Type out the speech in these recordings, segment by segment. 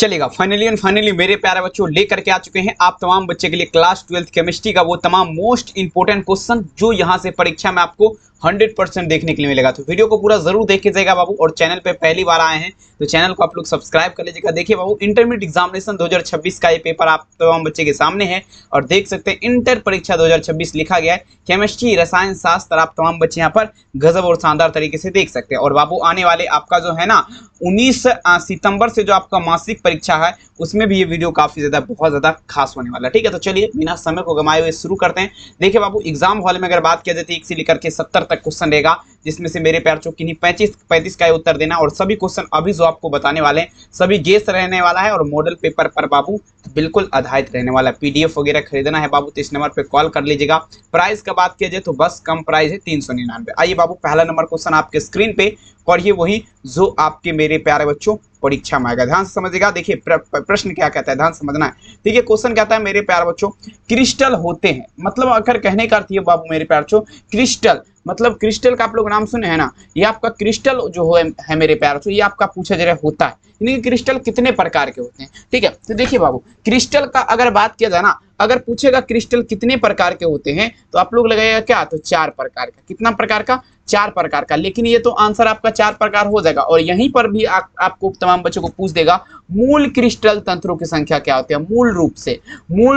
चलेगा। Finally and finally मेरे प्यारे बच्चों लेकर के आ चुके हैं आप तमाम बच्चे के लिए क्लास 12th केमिस्ट्री का वो तमाम मोस्ट इंपोर्टेंट क्वेश्चन जो यहाँ से परीक्षा में आपको 100% देखने के लिए मिलेगा। तो वीडियो को पूरा जरूर देख लीजिएगा बाबू, और चैनल पे पहली बार आए हैं तो चैनल को आप लोग सब्सक्राइब कर लीजिएगा। देखिए बाबू, इंटरमीडिएट एग्जामिनेशन 2026 का ये पेपर आप तमाम बच्चे के सामने है और देख सकते हैं इंटर परीक्षा 2026 लिखा गया है। केमिस्ट्री, रसायन शास्त्र आप तमाम बच्चे यहाँ पर गजब और शानदार तरीके से देख सकते हैं। और बाबू आने वाले आपका जो है ना 19 सितंबर से जो आपका मासिक परीक्षा है उसमें भी ये वीडियो काफी ज्यादा बहुत ज्यादा खास होने वाला है। ठीक है, तो चलिए बिना समय को गंवाए हुए शुरू करते हैं। देखिए बाबू, एग्जाम हॉल में अगर बात किया जाती है 1 से लेकर के 70 तक क्वेश्चन रहेगा, जिसमें से मेरे प्यार चौक किन्हीं 35 का उत्तर देना, और सभी क्वेश्चन अभी जो आपको बताने वाले हैं सभी गेस रहने वाला है और मॉडल पेपर पर बाबू बिल्कुल आधारित रहने वाला है। पीडीएफ वगैरह खरीदना है बाबू तो इस नंबर पे कॉल कर लीजिएगा। प्राइस का बात किया जाए तो बस कम प्राइस है 399। आइए बाबू, पहला नंबर क्वेश्चन आपके स्क्रीन पे, और ये वही जो आपके मेरे प्यारे बच्चों परीक्षा में आएगा। ध्यान से समझिएगा। देखिए प्रश्न क्या कहता है, ध्यान समझना है। ठीक है, क्वेश्चन कहता है मेरे प्यारे बच्चों, क्रिस्टल होते हैं, मतलब अगर कहने का अर्थ ये बाबू मेरे प्यारे बच्चों, क्रिस्टल मतलब क्रिस्टल का आप लोग नाम सुने हैं ना, ये आपका क्रिस्टल जो है मेरे प्यारे बच्चों, ये आपका पूछा जा रहा होता है। यानी कि क्रिस्टल कितने प्रकार के होते हैं। ठीक है, तो देखिए बाबू, क्रिस्टल का अगर बात किया जाए ना, अगर पूछेगा क्रिस्टल कितने प्रकार के होते हैं तो आप लोग लगाइएगा क्या, तो 4 प्रकार का। कितना प्रकार का, 4 प्रकार का। लेकिन ये तो आंसर आपका 4 प्रकार हो जाएगा। और यहीं पर भी आपको तमाम बच्चों को पूछ देगा मूल क्रिस्टल तंत्रों की संख्या क्या होती है। मूल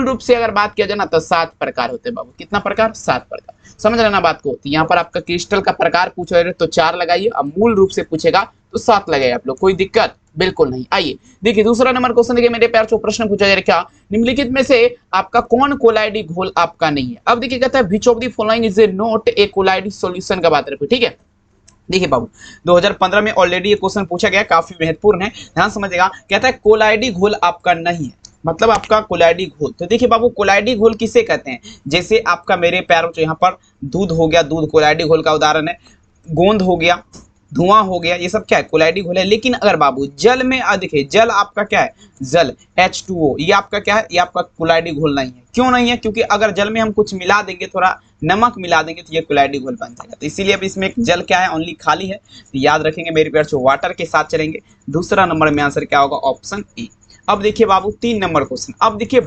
रूप से अगर बात किया जाए ना तो 7 प्रकार होते हैं बाबू। कितना प्रकार, 7 प्रकार। समझ लेना बात को। तो यहाँ पर आपका क्रिस्टल का प्रकार पूछ रहे तो 4 लगाइए, अब मूल रूप से पूछेगा तो 7 लगाइए आप लोग, कोई दिक्कत बिल्कुल नहीं। आइए देखिए दूसरा नंबर क्वेश्चन, देखिए मेरे प्यार से प्रश्न पूछा जा रहा है क्या, निम्नलिखित में से आपका कौन कोलाइडी घोल आपका नहीं है। अब देखिए कहता है which of the following is a not a colloidal solution का बात रखो। ठीक है, देखिए बाबू 2015 में ऑलरेडी ये क्वेश्चन पूछा गया, काफी महत्वपूर्ण है, ध्यान समझिएगा। कहता है कोलाइडी घोल आपका नहीं है, मतलब आपका कोलाइडी घोल। तो देखिए बाबू, कोलाइडी घोल किसे कहते हैं, जैसे आपका मेरे प्यारों यहाँ पर दूध हो गया, दूध कोलाइडी घोल का उदाहरण है, गोंद हो गया, धुआं हो गया, ये सब क्या है, कोलाइडी घोल है। लेकिन अगर बाबू जल में देखिए, जल आपका क्या है, जल H2O, ये आपका क्या है, ये आपका कोलाइडी घोल नहीं है। क्यों नहीं है, क्योंकि अगर जल में हम कुछ मिला देंगे, थोड़ा नमक मिला देंगे तो ये कोलाइडी घोल बन जाएगा। तो इसीलिए अब इसमें जल क्या है, ओनली खाली है। तो याद रखेंगे मेरे प्यार से, वाटर के साथ चलेंगे। दूसरा नंबर में आंसर क्या होगा, ऑप्शन ए। अब देखिए बाबू 3 नंबर क्वेश्चन। अब देखिए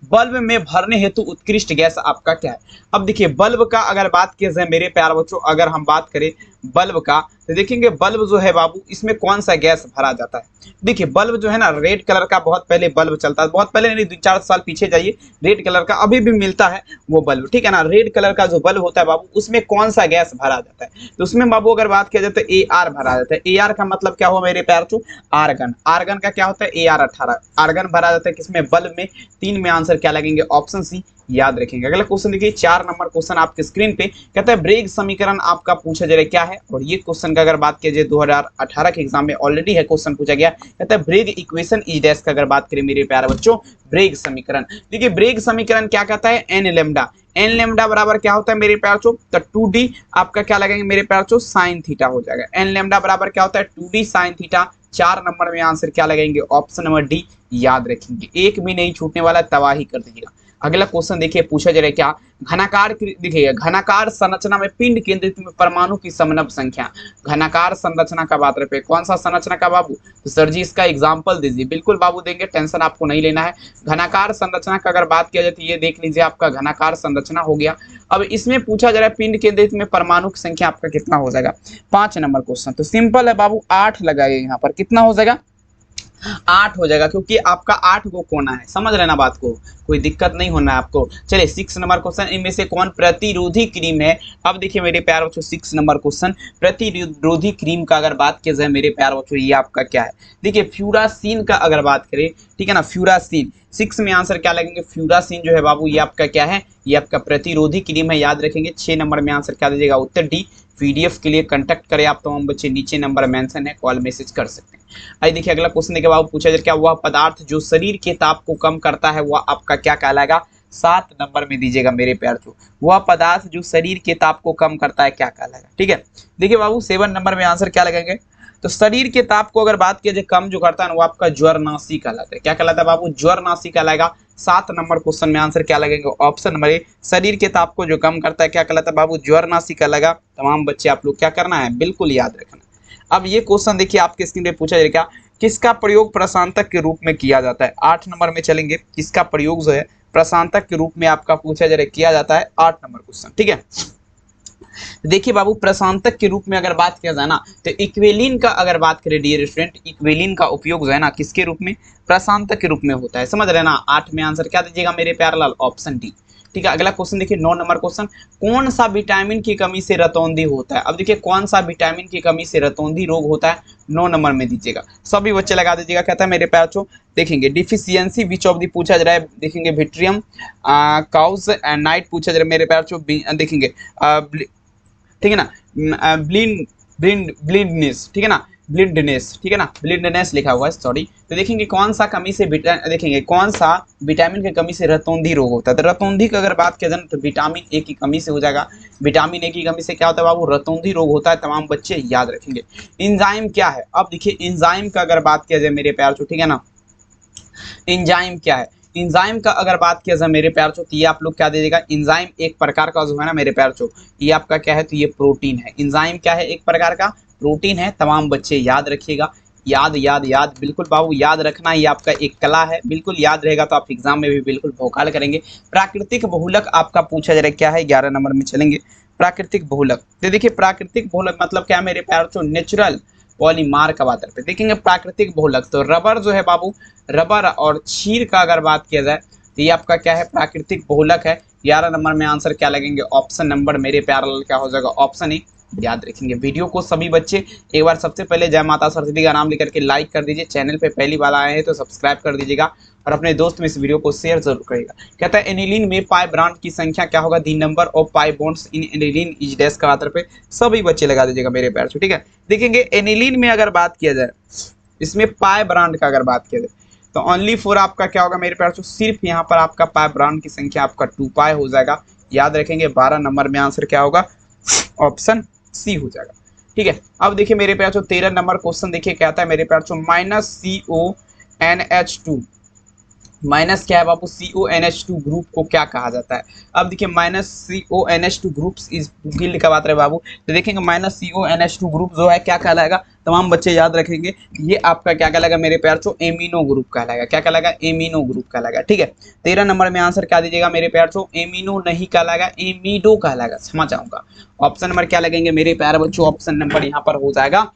बल्ब में भरने हेतु उत्कृष्ट गैस आपका क्या है। अब देखिए बल्ब का अगर बात किया जाए मेरे प्यारे बच्चों, अगर हम बात करें बल्ब का तो देखेंगे बल्ब जो है बाबू, इसमें कौन सा गैस भरा जाता है। देखिए बल्ब जो है ना, रेड कलर का बहुत पहले बल्ब चलता है, बहुत पहले नहीं, 2-4 साल पीछे जाइए, रेड कलर का अभी भी मिलता है वो बल्ब। ठीक है ना, रेड कलर का जो बल्ब होता है बाबू, उसमें कौन सा गैस भरा जाता है। तो उसमें बाबू अगर बात किया जाए तो AR भरा जाता है। AR का मतलब क्या हुआ मेरे प्यार चो, आर्गन। आर्गन का क्या होता है, AR18 आर्गन भरा जाता है किसमें, बल्ब में। 3 में आंसर क्या लगेंगे, ऑप्शन सी, याद रखेंगे। अगला क्वेश्चन देखिए 4 नंबर क्वेश्चन आपके स्क्रीन पे, कहता है ब्रेग समीकरण आपका पूछा जा रहा है क्या है। और ये क्वेश्चन का अगर बात किया जाए 2018 के एग्जाम में ऑलरेडी है क्वेश्चन पूछा गया। कहता है ब्रेग इक्वेशन इज डैश का अगर बात करें मेरे प्यारे बच्चों, ब्रेग समीकरण। देखिए ब्रेग समीकरण क्या कहता है, एन लेमडा बराबर क्या होता है मेरे प्यार चो, तो 2D आपका क्या लगेंगे मेरे प्यार चो, साइन थीटा हो जाएगा। एन लेमडा बराबर क्या होता है, 2D साइन थीटा। 4 नंबर में आंसर क्या लगेंगे, ऑप्शन नंबर डी, याद रखेंगे, एक भी नहीं छूटने वाला, तबाही कर दीजिएगा। अगला क्वेश्चन देखिए पूछा जा रहा है क्या, घनाकार देखिएगा, घनाकार संरचना में पिंड केंद्रित में परमाणु की समनव संख्या। घनाकार संरचना का बात रहे, कौन सा संरचना का बाबू, तो सर जी इसका एग्जांपल दीजिए। बिल्कुल बाबू देंगे, टेंशन आपको नहीं लेना है। घनाकार संरचना का अगर बात किया जाए तो ये देख लीजिए, आपका घनाकार संरचना हो गया। अब इसमें पूछा जा रहा है पिंड केंद्रित में परमाणु की संख्या आपका कितना हो जाएगा, 5 नंबर क्वेश्चन। तो सिंपल है बाबू, 8 लगाइए यहाँ पर, कितना हो जाएगा, 8 हो जाएगा, क्योंकि आपका 8 को कोना है। समझ लेना बात को, कोई दिक्कत नहीं होना है आपको। चलिए 6 नंबर क्वेश्चन, इनमें से कौन प्रतिरोधी क्रीम है। अब देखिए मेरे प्यार बच्चों 6 नंबर क्वेश्चन, प्रतिरोधी क्रीम का अगर बात किया जाए मेरे प्यार बच्चों, ये आपका क्या है, देखिए फ्यूरासीन का अगर बात करें, ठीक है ना, फ्यूरासीन। 6 में आंसर क्या लगेंगे, फ्यूरासीन जो है बाबू ये आपका क्या है, ये आपका प्रतिरोधी क्रीम है, याद रखेंगे। 6 नंबर में आंसर क्या दीजिएगा, उत्तर डी। पीडीएफ के लिए कांटेक्ट करें आप तमाम बच्चे, नीचे नंबर मेंशन है, कॉल मैसेज कर सकते हैं। आइए देखिए अगला क्वेश्चन देखिए बाबू, पूछा जाए क्या, वह पदार्थ जो शरीर के ताप को कम करता है वह आपका क्या कहलाएगा। 7 नंबर में दीजिएगा मेरे प्यार को, वह पदार्थ जो शरीर के ताप को कम करता है क्या कहलाएगा। ठीक है, देखिए बाबू 7 नंबर में आंसर क्या लगेंगे, तो शरीर के ताप को अगर बात किया जाए कम जो करता है वो आपका ज्वरनाशी कहलाता है। क्या कहलाता है बाबू, ज्वरनाशी कहलाएगा। 7 नंबर क्वेश्चन में आंसर क्या लगेगा, ऑप्शन नंबर ए, शरीर के ताप को जो कम करता है क्या कहलाता है बाबू, ज्वरनाशी कहलाएगा। तमाम बच्चे आप लोग क्या करना है, बिल्कुल याद रखना। अब ये क्वेश्चन देखिए आपके स्क्रीन पे पूछा जाएगा, किसका प्रयोग प्रशांतक के रूप में किया जाता है? 8 नंबर में चलेंगे, किसका प्रयोग जो है प्रशांतक के रूप में आपका पूछा जा रहा है, किया जाता है। 8 नंबर क्वेश्चन, ठीक है। देखिए बाबू, प्रशांतक के रूप में अगर बात किया जाए ना, तो इक्वेलिन का अगर बात करें डियर स्टूडेंट, इक्वेलिन का उपयोग जो है ना किसके रूप में, प्रशांतक के रूप में होता है, समझ रहे ना। 8 में आंसर क्या दीजिएगा मेरे प्यारे लाल, ऑप्शन डी, ठीक है। अगला क्वेश्चन देखिए 9 नंबर क्वेश्चन, कौन सा विटामिन की कमी से रतौंधी होता है? अब देखिए कौन सा विटामिन की कमी से रतौंधी रोग होता है, 9 नंबर में दीजिएगा, सभी बच्चे लगा दीजिएगा। कहता है मेरे प्यारे बच्चों, देखेंगे डिफिशियंसी विच ऑफ दी पूछा जा रहा है, देखेंगे विट्रियम काउज एंड नाइट पूछा जा रहा है मेरे प्यारे बच्चों, देखेंगे ठीक है ना, ब्लिंडनेस, ठीक है ना, ब्लिंडनेस, ठीक है ना, ब्लिंडनेस लिखा हुआ है, सॉरी। तो देखेंगे कौन सा कमी से देखेंगे कौन सा विटामिन की कमी से रतौंधी रोग होता है। तो रतौंधी की अगर बात किया जाए तो विटामिन ए की कमी से हो जाएगा। विटामिन ए की कमी से क्या होता है बाबू, रतौंधी रोग होता है, तमाम बच्चे याद रखेंगे। एंजाइम क्या है? अब देखिए एंजाइम का अगर बात किया जाए मेरे प्यार से, ठीक है ना, एंजाइम क्या है? इंजाइम का अगर बात किया जाए मेरे प्यार चो, तो ये आप लोग क्या दीजिएगा, इंजाइम एक प्रकार का जो है ना मेरे प्यार चो, ये आपका क्या है, तो ये प्रोटीन है। इंजाइम क्या है, एक प्रकार का प्रोटीन है, तमाम बच्चे याद रखिएगा। याद याद याद, बिल्कुल बाबू याद रखना, ये आपका एक कला है, बिल्कुल याद रहेगा तो आप एग्जाम में भी बिल्कुल भौकाल करेंगे। प्राकृतिक बहुलक आपका पूछा जा रहा है क्या है, 11 नंबर में चलेंगे। प्राकृतिक बहुलक, तो देखिए प्राकृतिक बहुलक मतलब क्या मेरे प्यार चो, नेचुरल पॉलीमार का बात करते देखेंगे। प्राकृतिक बहुलक तो रबर जो है बाबू, रबर और क्षीर का अगर बात किया जाए तो ये आपका क्या है, प्राकृतिक बहुलक है। 11 नंबर में आंसर क्या लगेंगे, ऑप्शन नंबर मेरे प्यारे लाल क्या हो जाएगा, ऑप्शन ए, याद रखेंगे। वीडियो को सभी बच्चे एक बार सबसे पहले जय माता सरस्वती का नाम लेकर के लाइक कर दीजिए। चैनल पे पहली बार आए हैं तो सब्सक्राइब कर दीजिएगा और अपने दोस्त में इस वीडियो को शेयर जरूर करेगा। कहता है एनिलीन में पाई ब्रांड की संख्या क्या होगा, the number of pi bonds in aniline is dash का आधार पे सभी बच्चे लगा दीजिएगा मेरे प्यार से, ठीक है। देखेंगे एनिलीन में अगर बात किया जाए, इसमें पाई ब्रांड का अगर बात किया जाए तो ओनली फोर आपका क्या होगा मेरे प्यार से, सिर्फ यहाँ पर आपका पाई ब्रांड की संख्या आपका 2 पाई हो जाएगा, याद रखेंगे। 12 नंबर में आंसर क्या होगा, ऑप्शन सी हो जाएगा, ठीक है। अब देखिए मेरे प्यार 13 नंबर क्वेश्चन देखिए क्या आता है मेरे प्यार -CONH2, माइनस क्या है बाबू, CONH2 ग्रुप को क्या कहा जाता है। अब देखिए -CONH2 ग्रुप्स इज गिल्ड का बात रहे बाबू, तो देखेंगे -CONH2 ग्रुप जो है क्या कहलाएगा, तमाम बच्चे याद रखेंगे, ये आपका क्या कहलाएगा मेरे प्यार चो, एमिनो ग्रुप कहलाएगा। क्या कहलाएगा, एमिनो ग्रुप कहलाएगा, ठीक है। 13 नंबर में आंसर क्या दीजिएगा मेरे प्यार चो, एमिनो नहीं कहलाएगा, एमिडो कहलाएगा, क्षमा चाहूंगा। ऑप्शन नंबर क्या लगेंगे मेरे प्यार बच्चों, ऑप्शन नंबर यहाँ पर हो जाएगा,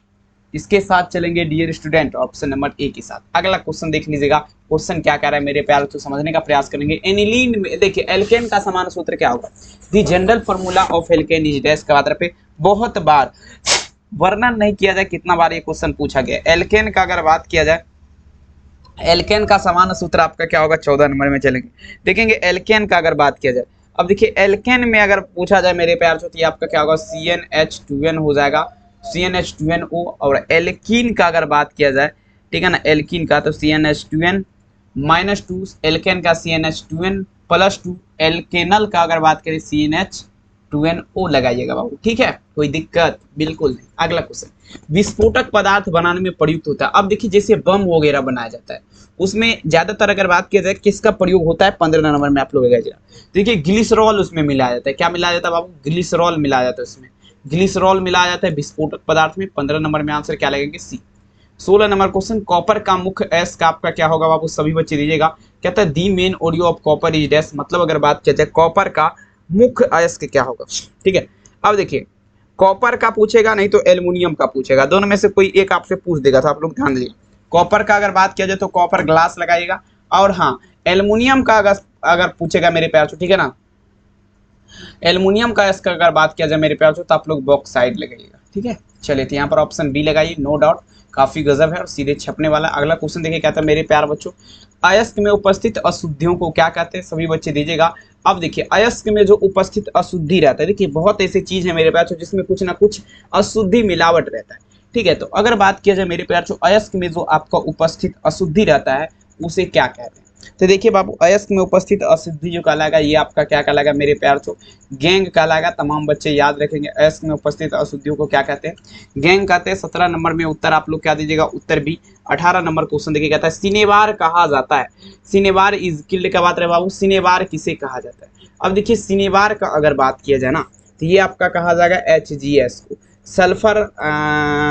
इसके साथ चलेंगे dear student, option number A के साथ। अगला क्वेश्चन देख लीजिएगा, क्वेश्चन क्या कह रहा है मेरे प्यार तो समझने का प्रयास करेंगे। एनिलीन में देखिए एल्केन का समान सूत्र क्या होगा, the general formula of alkane is dash का बात पे बहुत बार वर्णन नहीं किया जाए, कितना बार ये क्वेश्चन पूछा गया। एल्केन का अगर बात किया जाए, एल्केन का समान सूत्र आपका क्या होगा, 14 नंबर में चलेंगे। देखेंगे एल्केन का अगर बात किया जाए, अब देखिए एल्केन में अगर पूछा जाए मेरे प्यार तो ये आपका क्या होगा, CnH2n हो जाएगा, CnH2nO। और एल्कीन का अगर बात किया जाए, ठीक है ना, एल्कीन का तो CnH2n -2, एल्केन का CnH2n +2, एल्केनल का अगर बात करें CnH2nO लगाइएगा बाबू, ठीक है, कोई दिक्कत बिल्कुल नहीं। अगला क्वेश्चन, विस्फोटक पदार्थ बनाने में प्रयुक्त होता है। अब देखिए जैसे बम वगैरह बनाया जाता है उसमें ज्यादातर अगर बात किया जाए किसका प्रयोग होता है, 15 नंबर में आप लोग लगाइएगा। देखिए ग्लिसरॉल उसमें मिलाया जाता है, क्या मिलाया जाता है बाबू, ग्लिसरॉल मिलाया जाता है, उसमें ग्लिसरॉल मिलाया जाता है विस्फोटक पदार्थ में। 15 नंबर में आंसर क्या लगेंगे, सी। 16 नंबर क्वेश्चन, कॉपर का मुख्य एस का आपका क्या होगा बाबू, सभी बच्चे दीजिएगा। कहता है the main audio of copper is dash, मतलब अगर बात किया जाए कॉपर का मुख्य अयस्क क्या होगा, ठीक है। अब देखिए कॉपर का पूछेगा नहीं तो एल्युमिनियम का पूछेगा, दोनों में से कोई एक आपसे पूछ देगा, तो आप लोग ध्यान दीजिए। कॉपर का अगर बात किया जाए तो कॉपर ग्लास लगाइएगा, और हाँ एल्युमिनियम का अगर पूछेगा मेरे प्यार से, ठीक है ना, एल्युमिनियम का इसका अगर बात किया जाए मेरे प्यार से तो आप लोग बॉक्साइड लगाइएगा, ठीक है। चलिए तो यहाँ पर ऑप्शन बी लगाइए, नो डाउट काफी गजब है और सीधे छपने वाला। अगला क्वेश्चन देखिए क्या था मेरे प्यार बच्चों, अयस्क में उपस्थित अशुद्धियों को क्या कहते हैं, सभी बच्चे दीजिएगा। अब देखिए अयस्क में जो उपस्थित अशुद्धि रहता है, देखिए बहुत ऐसी चीज है मेरे प्यार जिसमें कुछ ना कुछ अशुद्धि मिलावट रहता है, ठीक है। तो अगर बात किया जाए मेरे प्यार अयस्क में जो आपका उपस्थित अशुद्धि रहता है उसे क्या कहते हैं, तो देखिए बाबू अयस्क में उपस्थित अशुद्धि जो कहलाएगा ये आपका क्या कहलाएगा मेरे प्यार से, गैंग कहलाएगा। तमाम बच्चे याद रखेंगे अयस्क में उपस्थित अशुद्धियों को क्या कहते हैं, गैंग कहते हैं। 17 नंबर में उत्तर आप लोग क्या दीजिएगा, उत्तर बी। 18 नंबर क्वेश्चन देखिए कहता है सिनेबार कहा जाता है, सिनेबार इज किल्ड का बात रहे बाबू, सिनेबार किसे कहा जाता है। अब देखिए सिनेबार का अगर बात किया जाए ना तो ये आपका कहा जाएगा HGS को। सल्फर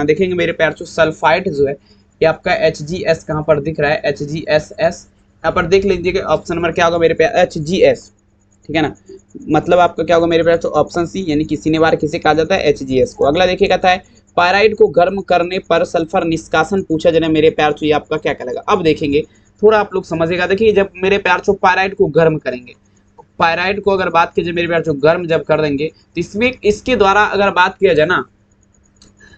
देखेंगे मेरे प्यार से, सल्फाइड जो है ये आपका HGS कहाँ पर दिख रहा है, HGSS, यहाँ पर देख लीजिएगा ऑप्शन नंबर क्या होगा मेरे पे, HGS, ठीक है ना। मतलब आपका क्या होगा मेरे पास, तो ऑप्शन सी, यानी कि सिनेबार किसे कहा जाता है, HGS को। अगला देखिए कहता है पायराइड को गर्म करने पर सल्फर निष्कासन पूछा जाए मेरे प्यार तो ये आपका क्या कहलाएगा। अब देखेंगे थोड़ा आप लोग समझिएगा। देखिए जब मेरे प्यार तो पायराइड को गर्म करेंगे, पायराइड को अगर बात की जाए मेरे प्यार तो गर्म जब कर देंगे तो इसमें इसके द्वारा अगर बात किया जाए ना,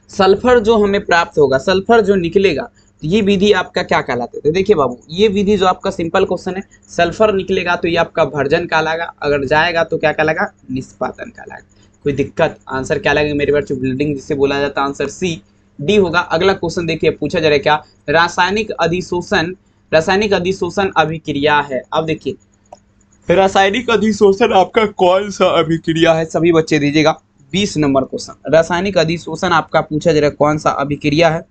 सल्फर जो हमें प्राप्त होगा, सल्फर जो निकलेगा, तो ये विधि आपका क्या कहलाते थे। देखिए बाबू ये विधि जो आपका सिंपल क्वेश्चन है, सल्फर निकलेगा तो ये आपका भर्जन कहलाएगा, अगर जाएगा तो क्या कहलाएगा, निष्पादन कहलाएगा। कोई दिक्कत, आंसर क्या लगेगा मेरे पास, ब्लीडिंग जिसे बोला जाता है, आंसर सी डी होगा। अगला क्वेश्चन देखिए पूछा जा रहा है क्या, रासायनिक अधिशोषण अभिक्रिया है। अब देखिए रासायनिक अधिशोषण आपका कौन सा अभिक्रिया है, सभी बच्चे दीजिएगा। 20 नंबर क्वेश्चन, रासायनिक अधिशोषण आपका पूछा जा रहा है कौन सा अभिक्रिया है।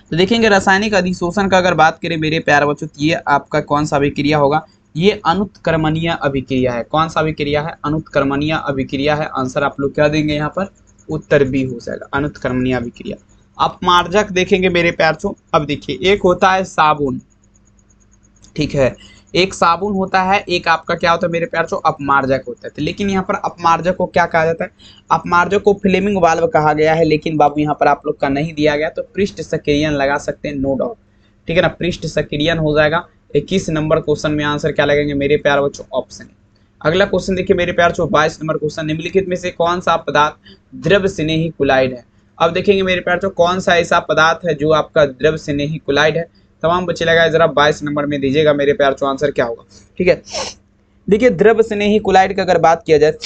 तो देखेंगे रासायनिक अधिशोषण का अगर बात करें मेरे प्यारे बच्चों, तो ये आपका कौन सा अभिक्रिया होगा, ये अनुत्क्रमणीय अभिक्रिया है। कौन सा अभिक्रिया है, अनुत्क्रमणीय अभिक्रिया है। आंसर आप लोग क्या देंगे यहाँ पर, उत्तर बी हो जाएगा, अनुत्क्रमणीय अभिक्रिया। अपमार्जक देखेंगे मेरे प्यारे। अब देखिए एक होता है साबुन, ठीक है, एक साबुन होता है, एक आपका क्या होता है मेरे प्यार से, अपमार्जक होता है। तो लेकिन यहाँ पर अपमार्जक को क्या कहा जाता है, अपमार्जक को फ्लेमिंग वाल्व कहा गया है, लेकिन बाबू यहाँ पर आप लोग का नहीं दिया गया, तो पृष्ठ सक्रियन लगा सकते हैं, नो डाउट, ठीक है ना, पृष्ठ सक्रियन हो जाएगा। 21 नंबर क्वेश्चन में आंसर क्या लगेंगे मेरे प्यार बच्चों, ऑप्शन। अगला क्वेश्चन देखिए मेरे प्यार बच्चों 22 नंबर क्वेश्चन, निम्नलिखित में से कौन सा पदार्थ द्रव स्नेही कुलाइड है। अब देखेंगे मेरे प्यार बच्चों कौन सा ऐसा पदार्थ है जो आपका द्रव स्नेही कुलाइड है। तमाम बच्चे लगाए जरा 22 नंबर में दीजिएगा मेरे प्यार चो आंसर क्या होगा, ठीक है। देखिए द्रव स्नेही कुलाइड का अगर बात किया जाए तो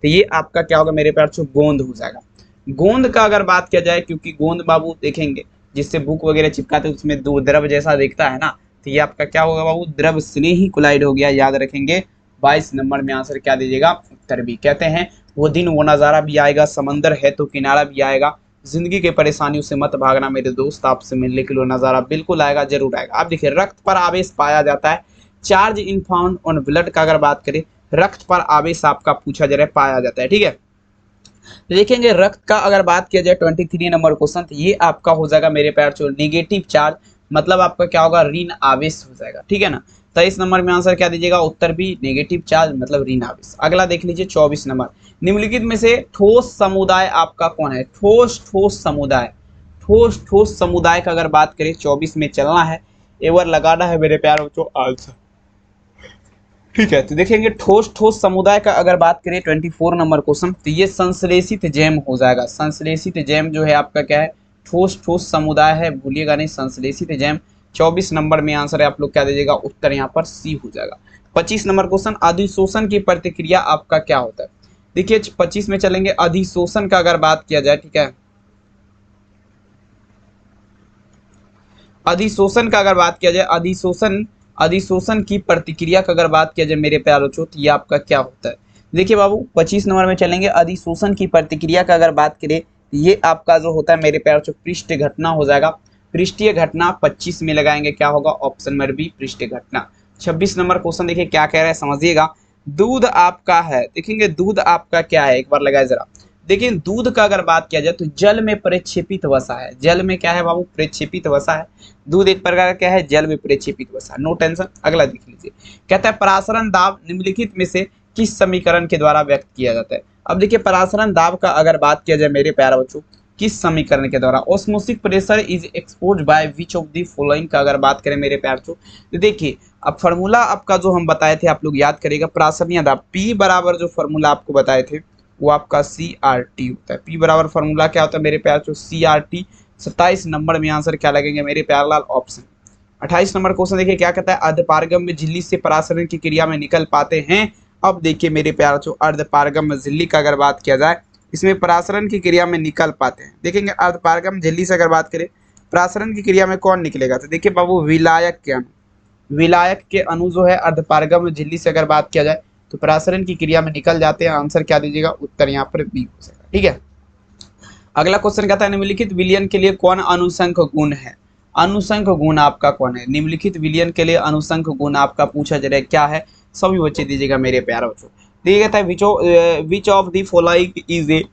ये आपका क्या होगा मेरे प्यार चो, गोंद हो जाएगा। गोंद का अगर बात किया जाए, क्योंकि गोंद बाबू देखेंगे जिससे बुक वगैरह चिपकाते हैं उसमें दो द्रव जैसा दिखता है ना, तो ये आपका क्या होगा बाबू, द्रव स्नेही कुलाइड हो गया, याद रखेंगे। 22 नंबर में आंसर क्या दीजिएगा, उत्तर भी। कहते हैं वो दिन वो नज़ारा भी आएगा, समंदर है तो किनारा भी आएगा, जिंदगी के परेशानियों से मत भागना मेरे दोस्त, आपसे मिलने के लिए नज़ारा बिल्कुल आएगा, जरूर आएगा। आप देखिए रक्त पर आवेश पाया जाता है, charge in found on blood का अगर बात करें, रक्त पर आवेश आपका पूछा जा रहा है, पाया जाता है, ठीक है। तो देखेंगे रक्त का अगर बात किया जाए 23 नंबर क्वेश्चन, तो ये आपका हो जाएगा मेरे प्यार चो निगेटिव चार्ज, मतलब आपका क्या होगा, ऋण आवेश हो जाएगा, ठीक है ना। 23 नंबर में आंसर क्या दीजिएगा, उत्तर भी, नेगेटिव चार्ज मतलब ऋण आवेश। अगला देख लीजिए 24 नंबर, निम्नलिखित में से ठोस समुदाय आपका कौन है, ठोस समुदाय, ठोस समुदाय का अगर बात करें 24 में चलना है, एवर लगाना है मेरे प्यार बच्चों आंसर, ठीक है। तो देखेंगे ठोस समुदाय का अगर बात करें 24 नंबर क्वेश्चन, तो ये संश्लेषित जैम हो जाएगा। संश्लेषित जैम जो है आपका क्या है, ठोस समुदाय है, भूलिएगा नहीं, संश्लेषित जैम। 24 नंबर में आंसर है, आप लोग क्या दीजिएगा, उत्तर यहाँ पर सी हो जाएगा। 25 नंबर क्वेश्चन, अधिशोषण की प्रतिक्रिया आपका क्या होता है। देखिए 25 में चलेंगे, अधिशोषण का अगर बात किया जाए, ठीक है, अधिशोषण का अगर बात किया जाए, अधिशोषण की प्रतिक्रिया का अगर बात किया जाए मेरे प्यारे बच्चों, तो ये आपका क्या होता है। देखिए बाबू 25 नंबर में चलेंगे, अधिशोषण की प्रतिक्रिया का अगर बात करें, ये आपका जो होता है मेरे प्यारे बच्चों, पृष्ठ घटना हो जाएगा। पृष्ठीय घटना 25 में लगाएंगे, क्या होगा, ऑप्शन नंबर बी, पृष्ठ घटना। 26 नंबर क्वेश्चन देखिए क्या कह रहा है, समझिएगा। दूध आपका है, देखेंगे दूध आपका क्या है, एक बार लगाए जरा। देखिए दूध का अगर बात किया जाए तो जल में प्रक्षेपित वसा है, जल में क्या है बाबू, प्रक्षेपित वसा है। दूध एक प्रकार का क्या है, जल में प्रक्षेपित वसा, नो टेंशन। अगला देख लीजिए, कहता है परासरण दाब निम्नलिखित में से किस समीकरण के द्वारा व्यक्त किया जाता है। अब देखिए परासरण दाब का अगर बात किया जाए मेरे प्यारे बच्चों, किस समीकरण के द्वारा, osmotic pressure is expressed by which of the following का अगर बात करें मेरे प्यारे बच्चों, तो देखिए अब फॉर्मूला आपका जो हम बताए थे आप लोग याद करेगा, परासरणीय दाब P बराबर जो फॉर्मूला आपको बताए थे वो आपका CRT होता है। P बराबर फॉर्मूला क्या होता है मेरे प्यार चो, CRT। 27 नंबर में आंसर क्या लगेंगे मेरे प्यार लाल, ऑप्शन। 28 नंबर क्वेश्चन देखिए क्या कहता है, अर्धपारगम में झिल्ली से परासरण की क्रिया में निकल पाते हैं। अब देखिए मेरे प्यार चो अर्धपारगम में झिल्ली का अगर बात किया जाए, इसमें परासरण की क्रिया में निकल पाते हैं। देखेंगे अर्धपारगम झिल्ली से अगर बात करें, परासरण की क्रिया में कौन निकलेगा, तो देखिए बाबू विलायक के अणु, विलायक के अणु जो है अर्धपारगम झिल्ली से अगर बात किया जाए तो परासरण की क्रिया में निकल जाते हैं। आंसर क्या दीजिएगा, उत्तर यहाँ पर बी हो जाएगा, ठीक है। अगला क्वेश्चन कहता है निम्नलिखित विलयन के लिए कौन अनुसंक गुण है, अनुसंक गुण आपका कौन है, निम्नलिखित विलयन के लिए अनुसंक गुण आपका पूछा जा रहा है क्या है, सभी बच्चे दीजिएगा मेरे प्यारे बच्चों। दिया गया है which of the following is A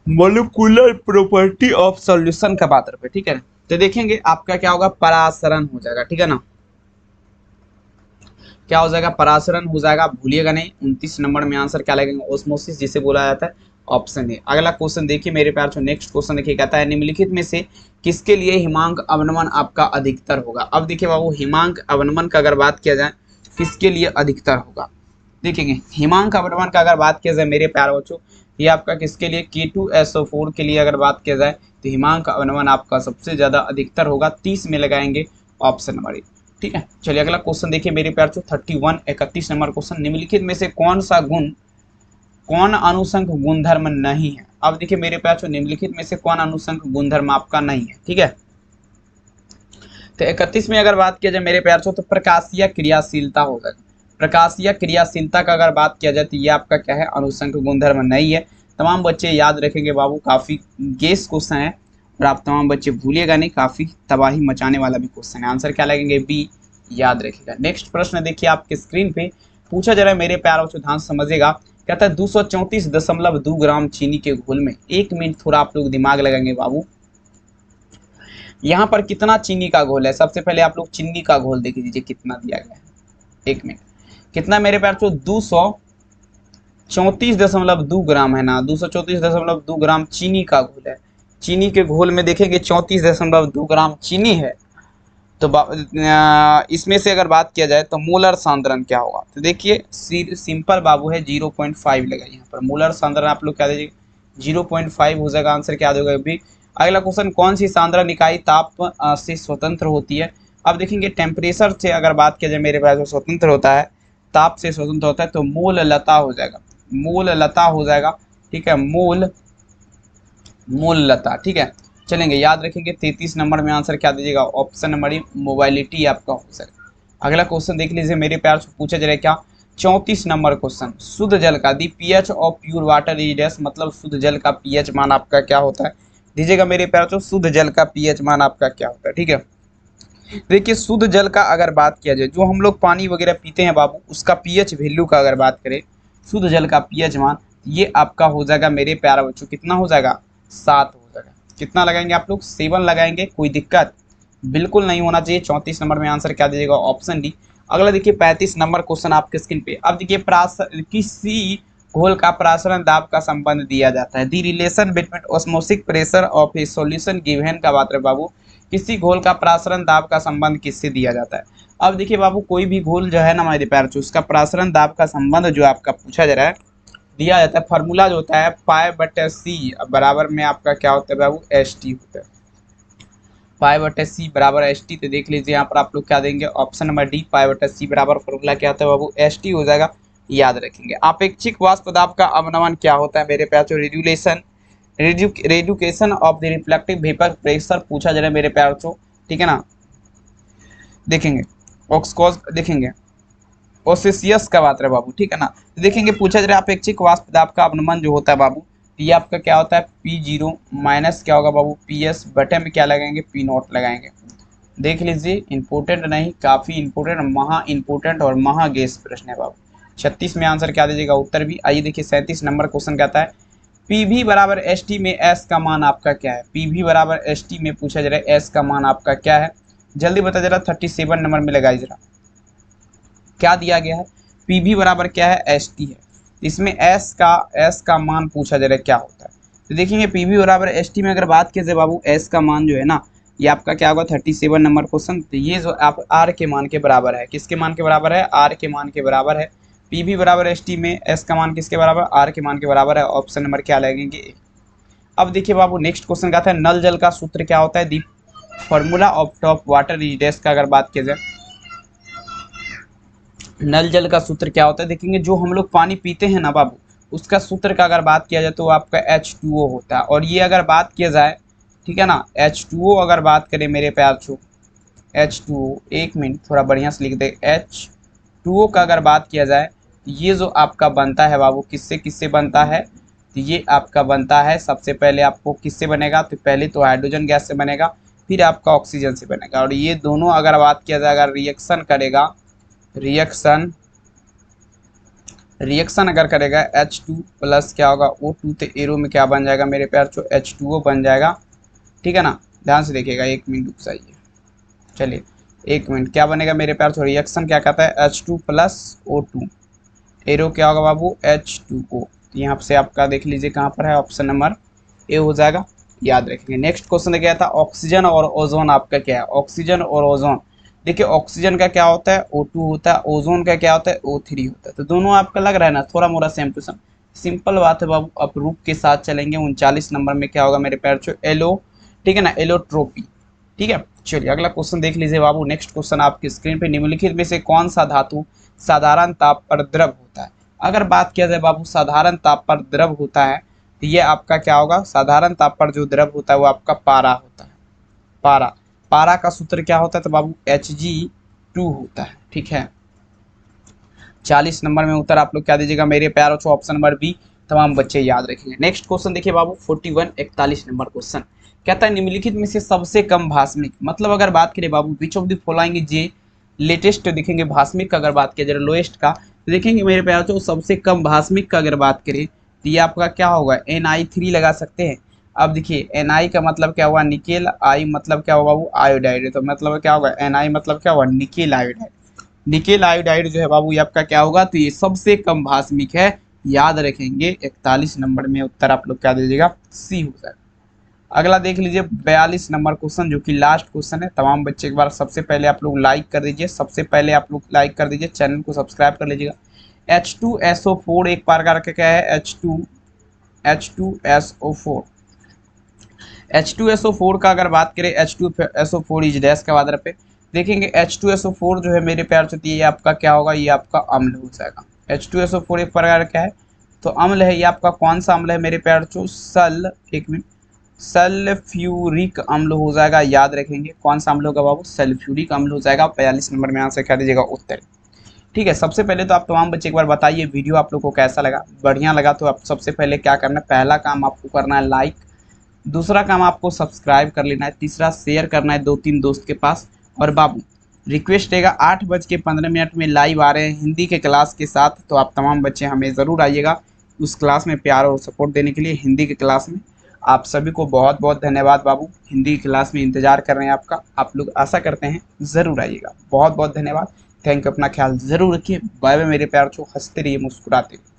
molecular property of solution का बात पे, ठीक है। तो देखेंगे आपका क्या होगा, परासरण हो जाएगा, ठीक है ना, क्या हो जाएगा, परासरण हो जाएगा, भूलिएगा नहीं। 29 नंबर में आंसर क्या लगेगा, ओस्मोसिस जिसे बोला जाता है, ऑप्शन है। अगला क्वेश्चन देखिए मेरे प्यार से, नेक्स्ट क्वेश्चन देखिए, कहता है निम्नलिखित में से किसके लिए हिमांक अवनमन आपका अधिकतर होगा। अब देखिए बाबू, हिमांक अवनमन का अगर बात किया जाए किसके लिए अधिकतर होगा, देखेंगे हिमांक अवनमन का अगर बात किया जाए मेरे प्यार बच्चों, ये आपका किसके लिए, K2SO4 के लिए अगर बात किया जाए तो हिमांक अवनमन आपका सबसे ज्यादा अधिकतर होगा, 30 में लगाएंगे ऑप्शन नंबर ए, ठीक है। चलिए अगला क्वेश्चन देखिए मेरे प्यार से, 31 नंबर क्वेश्चन, निम्नलिखित में से कौन सा गुण, कौन अनुसंग गुणधर्म नहीं है। अब देखिए मेरे प्यार से, निम्नलिखित में से कौन अनुसंग गुणधर्म आपका नहीं है, ठीक है। तो 31 में अगर बात किया जाए मेरे प्यार से, तो प्रकाशीय क्रियाशीलता हो जाएगा। प्रकाशीय क्रियाशीलता का अगर बात किया जाए तो ये आपका क्या है, अनुसंग गुणधर्म नहीं है। तमाम बच्चे याद रखेंगे बाबू, काफी गेस क्वेश्चन है और आप तमाम बच्चे भूलिएगा नहीं, काफी तबाही मचाने वाला भी क्वेश्चन है। आंसर क्या लगेंगे, बी, याद रखिएगा। नेक्स्ट प्रश्न देखिए आपके स्क्रीन पे, पूछा जा रहा है मेरे प्यार बच्चों, ध्यान से समझिएगा। कहता है 234.2 ग्राम चीनी के घोल में, 1 मिनट थोड़ा आप लोग दिमाग लगाएंगे बाबू, यहाँ पर कितना चीनी का घोल है। सबसे पहले आप लोग चीनी का घोल देख लीजिए कितना दिया गया है, 1 मिनट कितना मेरे प्यार चो, 234.2 ग्राम है ना, 234.2 ग्राम चीनी का घोल है। चीनी के घोल में देखेंगे 34.2 ग्राम चीनी है, तो इसमें से अगर बात किया जाए तो मोलर सांद्रण क्या होगा, तो देखिए सिंपल बाबू है, 0.5 लगा यहाँ पर। मोलर सांद्रण आप लोग क्या दीजिए, 0.5 हो जाएगा, आंसर क्या देगा भी। अगला क्वेश्चन, कौन सी सांद्रण इकाई ताप से स्वतंत्र होती है। अब देखेंगे टेम्परेचर से अगर बात किया जाए मेरे पास स्वतंत्र होता है, ताप से स्वतंत्र होता है, तो मोल लता हो जाएगा, मोल लता हो जाएगा, ठीक है, मोल लता, ठीक है। चलेंगे, याद रखेंगे 33 नंबर में आंसर क्या दीजिएगा, ऑप्शन नंबर ई, मोबाइलिटी आपका हो जाएगा। अगला क्वेश्चन देख लीजिए मेरे प्यार से, पूछा जा रहा है क्या, 34 नंबर क्वेश्चन, शुद्ध जल का the pH of pure water is dash, मतलब शुद्ध जल का पीएच मान आपका क्या होता है, दीजिएगा मेरे प्यार से, शुद्ध जल का पीएच मान आपका क्या होता है, ठीक है। देखिए शुद्ध जल का अगर बात किया जाए, जो हम लोग पानी वगैरह पीते हैं बाबू, उसका पीएच वैल्यू का अगर बात करें, शुद्ध जल का पीएच मान, ये आपका हो जाएगा मेरे प्यारे बच्चों, कितना हो जाएगा, 7 हो जाएगा। कितना लगाएंगे आप लोग, 7 लगाएंगे, कोई दिक्कत बिल्कुल नहीं होना चाहिए। 34 नंबर में आंसर क्या दीजिएगा, ऑप्शन डी। अगला देखिए 35 नंबर क्वेश्चन आपके स्क्रीन पे। अब देखिए किसी घोल का प्रासरण दाब का संबंध दिया जाता है, the relation between osmotic pressure of a solution given का बात है बाबू, किसी घोल का प्रासरण दाब का संबंध किससे दिया जाता है। अब देखिए बाबू, कोई भी घोल जो है ना हमारे प्यार से, उसका प्रासरण दाब का संबंध जो आपका पूछा जा रहा है, दिया जाता है, फार्मूला जो होता है पाई/सी बराबर में आपका क्या होता है बाबू, एस टी होता है, पाई/सी बराबर एस टी। तो देख लीजिए यहाँ पर आप लोग क्या देंगे, ऑप्शन नंबर डी, पाई/सी बराबर फार्मूला क्या होता है बाबू, एस टी हो जाएगा, याद रखेंगे। अपेक्षिक वाष्प दाब का अवनमन क्या होता है मेरे प्यार से, रेड्यूलेशन रेड्यूकेशन ऑफ द रिफ्लेक्टिव वेपर प्रेशर पूछा जा रहा है मेरे प्यार से, ठीक है ना। देखेंगे ऑक्सकॉज, देखेंगे ओसेसियस का बात रहे बाबू, ठीक है ना। तो देखेंगे पूछा जा रहा है अपेक्षिक वाष्प दाब का अवनमन जो होता है बाबू, ये आपका क्या होता है, P0 माइनस क्या होगा बाबू, PS बटे में क्या लगाएंगे, P0 लगाएंगे। देख लीजिए, इंपोर्टेंट नहीं, काफी इंपोर्टेंट, महा इंपोर्टेंट और महा गेस प्रश्न है बाबू। 36 में आंसर क्या दीजिएगा, उत्तर भी। आइए देखिए 37 नंबर क्वेश्चन कहता है, PV बराबर ST में S का मान आपका क्या है। PV बराबर ST में पूछा जा रहा है S का मान आपका क्या है, जल्दी बता जरा। 37 नंबर में लगाइए जरा, क्या दिया गया है, PV बराबर क्या है, ST है, इसमें S का मान पूछा जा रहा है क्या होता है। तो देखेंगे PV बराबर ST में अगर बात की जाए बाबू, S का मान जो है ना, ये आपका क्या होगा, 37 नंबर क्वेश्चन। तो ये जो आप R के मान के बराबर है, किसके मान के बराबर है, R के मान के बराबर है। PV बराबर ST में S का मान किसके बराबर, R के मान के बराबर है, ऑप्शन नंबर क्या लगेंगे। अब देखिए बाबू नेक्स्ट क्वेश्चन का था, नल जल का सूत्र क्या होता है, the formula of top water is dash का अगर बात की जाए, नल जल का सूत्र क्या होता है, देखेंगे जो हम लोग पानी पीते हैं ना बाबू, उसका सूत्र का अगर बात किया जाए तो आपका H2O होता है। और ये अगर बात किया जाए, ठीक है ना, H2O अगर बात करें मेरे प्यार छो, H2O, 1 मिनट थोड़ा बढ़िया से लिख दे, H2O का अगर बात किया जाए, ये जो आपका बनता है बाबू, किससे किससे बनता है, तो ये आपका बनता है, सबसे पहले आपको किससे बनेगा, तो पहले तो हाइड्रोजन गैस से बनेगा, फिर आपका ऑक्सीजन से बनेगा। और ये दोनों अगर बात किया जाए, अगर रिएक्शन करेगा, रिएक्शन अगर करेगा, H2 प्लस क्या होगा, O2, तो एरो में क्या बन जाएगा मेरे प्यार चो, H2O बन जाएगा, ठीक है ना। ध्यान से देखिएगा, 1 मिनट रुक जाइए। चलिए 1 मिनट, क्या बनेगा मेरे प्यार, तो रिएक्शन क्या कहता है, H2 प्लस O2, एरो क्या होगा बाबू, H2O। तो यहाँ से आपका देख लीजिए कहाँ पर है, ऑप्शन नंबर ए हो जाएगा, याद रखेंगे। नेक्स्ट क्वेश्चन क्या था, ऑक्सीजन और ओजोन आपका क्या है, ऑक्सीजन और ओजोन। देखिए ऑक्सीजन का क्या होता है, O2 होता है, ओजोन का क्या होता है, O3 होता है। तो दोनों आपका लग रहा है ना थोड़ा मोड़ा सेम टू सेम, सिंपल बात है बाबू। अब रूप के साथ चलेंगे, 39 नंबर में क्या होगा मेरे प्यार, एलो, ठीक है ना, एलोट्रोपी, ठीक है। चलिए अगला क्वेश्चन देख लीजिए बाबू। नेक्स्ट क्वेश्चन आपकी स्क्रीन पे, निम्नलिखित में से कौन सा धातु साधारण ताप पर द्रव होता है। अगर बात किया जाए बाबू साधारण ताप पर द्रव होता है, तो ये आपका क्या होगा, साधारण ताप पर जो द्रव होता है वो आपका पारा होता है। पारा, पारा का सूत्र क्या होता है, तो बाबू Hg2 होता है, ठीक है। 40 नंबर में उत्तर आप लोग क्या दीजिएगा मेरे प्यारों, ऑप्शन नंबर बी, तमाम बच्चे याद रखेंगे। नेक्स्ट क्वेश्चन देखिए बाबू 41 नंबर क्वेश्चन कहता है, निम्नलिखित में से सबसे कम भास्मिक, मतलब अगर बात करें बाबू which of the following is the latest, देखेंगे भास्मिक का अगर बात किया जाए लोएस्ट का, तो देखेंगे मेरे प्यारों सबसे कम भास्मिक का अगर बात करें तो ये आपका क्या होगा, Ni3 लगा सकते हैं। अब देखिए Ni का मतलब क्या हुआ, निकेल, आई मतलब क्या हुआ बाबू, आयोडाइड, तो मतलब क्या होगा, Ni मतलब क्या हुआ, निकेल आयोडाइड। निकेल आयोडाइड जो है बाबू ये आपका क्या होगा, तो ये सबसे कम भास्मिक है, याद रखेंगे। 41 नंबर में उत्तर आप लोग क्या दीजिएगा, सी हो जाएगा। अगला देख लीजिए 42 नंबर क्वेश्चन, जो कि लास्ट क्वेश्चन है। तमाम बच्चे एक बार सबसे पहले आप लोग लाइक कर दीजिए, सबसे पहले आप लोग लाइक कर दीजिए, चैनल को सब्सक्राइब कर लीजिएगा। H2SO4 एक प्रकार का क्या है, H2SO4। H2SO4 का अगर बात करें, H2SO4 इज डैश के बाद पे देखेंगे H2SO4 जो है मेरे प्यार से, ये आपका क्या होगा, ये आपका अम्ल हो जाएगा। H2SO4 एक प्रकार क्या है, तो अम्ल है, ये आपका कौन सा अम्ल है मेरे प्यार से, सल्फ्यूरिक अम्ल हो जाएगा, याद रखेंगे। कौन सा अम्ल होगा बाबू, सल्फ्यूरिक अम्ल हो जाएगा। 42 नंबर में आंसर क्या दीजिएगा, उत्तर, ठीक है। सबसे पहले तो आप तमाम बच्चे एक बार बताइए वीडियो आप लोग को कैसा लगा, बढ़िया लगा तो आप सबसे पहले क्या करना है, पहला काम आपको करना है लाइक, दूसरा काम आपको सब्सक्राइब कर लेना है, तीसरा शेयर करना है 2-3 दोस्त के पास। और बाबू रिक्वेस्ट रहेगा 8:15 में लाइव आ रहे हैं हिंदी के क्लास के साथ, तो आप तमाम बच्चे हमें ज़रूर आइएगा उस क्लास में प्यार और सपोर्ट देने के लिए, हिंदी की क्लास में। आप सभी को बहुत बहुत धन्यवाद बाबू, हिंदी की क्लास में इंतजार कर रहे हैं आपका, आप लोग आशा करते हैं ज़रूर आइएगा। बहुत बहुत धन्यवाद, थैंक यू, अपना ख्याल ज़रूर रखिए, बाय बाय मेरे प्यार, हंसते रहिए मुस्कुराते रहिए।